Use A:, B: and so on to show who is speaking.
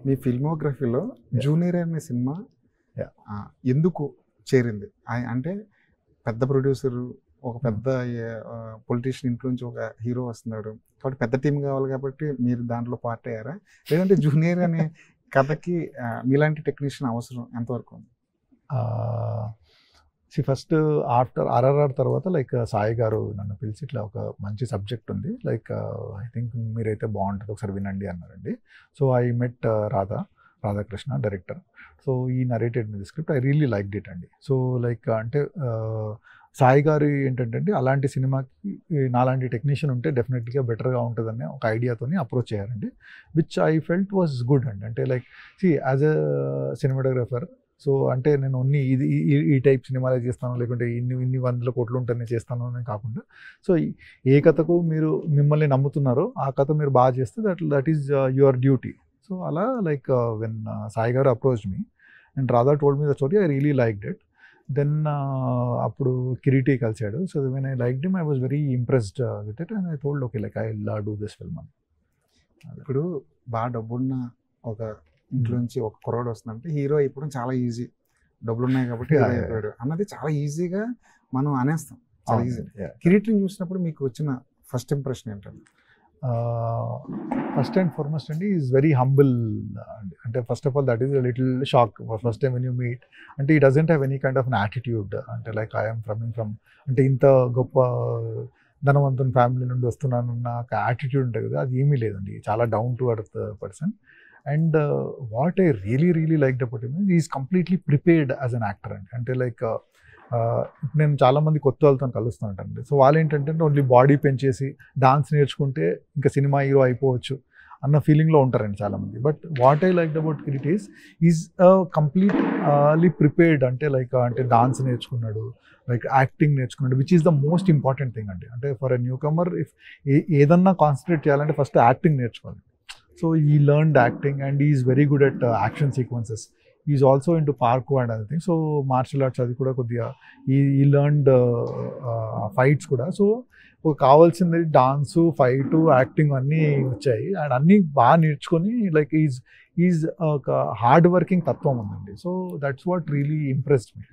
A: మీ ఫిల్మోగ్రఫీలో junior అనే cinema ఎందుకు చేరింది? అంటే పెద్ద ప్రొడ్యూసర్, ఒక పెద్ద పొలిటీషియన్ ఇంట్లో నుంచి ఒక హీరో వస్తున్నాడు కాబట్టి పెద్ద టీం కావాలి కాబట్టి మీరు దాంట్లో పార్ట్ అయ్యారా? లేదంటే జూనియర్ అనే కథకి మీలాంటి టెక్నీషియన్ అవసరం ఎంతవరకు ఉంది?
B: ఫస్ట్ ఆఫ్టర్ ఆర్ఆర్ఆర్ తర్వాత లైక్ సాయి గారు నన్ను పిలిచి ఇట్లా ఒక మంచి సబ్జెక్ట్ ఉంది, లైక్ ఐ థింక్ మీరైతే బాగుంటుంది ఒకసారి వినండి అన్నారండి. So I met Radhakrishna director. So he narrated me script, I really liked it అండి. సో లైక్ అంటే సాయి గారు ఏంటంటే అలాంటి సినిమాకి నాలాంటి టెక్నీషియన్ ఉంటే డెఫినెట్గా బెటర్గా ఉంటుందని ఒక ఐడియాతోని అప్రోచ్ అయ్యారండి, which I felt was good అండి. అంటే like as a cinematographer, so అంటే నేను ఇది ఈ టైప్ సినిమాలే చేస్తాను, లేకుంటే ఇన్ని వందల కోట్లు ఉంటేనే చేస్తాను అని కాకుండా, సో ఏ కథకు మీరు మిమ్మల్ని నమ్ముతున్నారో ఆ కథ మీరు బాగా చేస్తే that is your duty. So అలా లైక్ వెన్ సాయి గారు approach me and Radha told me the story, I really liked it. Then అప్పుడు కిరీటి కలిసాడు. So when I liked him, I was very impressed with it and I told okay like I will do this film అని.
A: ఇప్పుడు బాగా డబ్బున్న ఒక ఇంట్లో నుంచి ఒక కుర్రాడు వస్తుందంటే హీరో అయిపోవడం చాలా ఈజీ, డబ్బులు ఉన్నాయి కాబట్టి హీరో అయిపోయాడు అన్నది చాలా ఈజీగా మనం అనేస్తాం, చాలా ఈజీ. కిరీటిని చూసినప్పుడు మీకు వచ్చిన ఫస్ట్ ఇంప్రెషన్ ఏంటంటే?
B: ఫస్ట్ అండ్ ఫార్మోస్ట్ అండి ఈజ్ వెరీ హంబుల్. అంటే first of all that is little shock first time when you meet. అంటే ఈ doesn't have any kind of an attitude, అంటే లైక్ ఐఎమ్ ఫ్రమ్ అంటే ఇంత గొప్ప ధనవంతుని ఫ్యామిలీ నుండి వస్తున్నాను నాకు యాటిట్యూడ్ ఉంటుంది కదా, అది ఏమీ లేదండి. చాలా down to earth person. And what I really liked about him is completely prepared as an actor అండి. అంటే లైక్ నేను చాలామంది కొత్త వాళ్ళతో కలుస్తుంటానండి. సో వాళ్ళు ఏంటంటే ఓన్లీ బాడీ పెంచేసి డాన్స్ నేర్చుకుంటే ఇంకా సినిమా హీరో అయిపోవచ్చు అన్న ఫీలింగ్లో ఉంటారండి చాలామంది. But what I liked about Kireeti is completely prepared. అంటే లైక్ అంటే డాన్స్ నేర్చుకున్నాడు, లైక్ యాక్టింగ్ నేర్చుకున్నాడు, which is the most important thing అండి. అంటే for a newcomer if ఏదన్నా కాన్సన్ట్రేట్ చేయాలంటే ఫస్ట్ యాక్టింగ్ నేర్చుకోవాలి. So he learned acting and is very good at action sequences. Is also into parkour and other thing. So martial arts అది కూడా కొద్దిగా he learned fights కూడా. So కావాల్సింది dance, fight, acting అన్నీ వచ్చాయి and అన్నీ బాగా నేర్చుకొని లైక్ ఈజ్ ఒక హార్డ్ వర్కింగ్ తత్వం ఉందండి. So that's what really impressed me.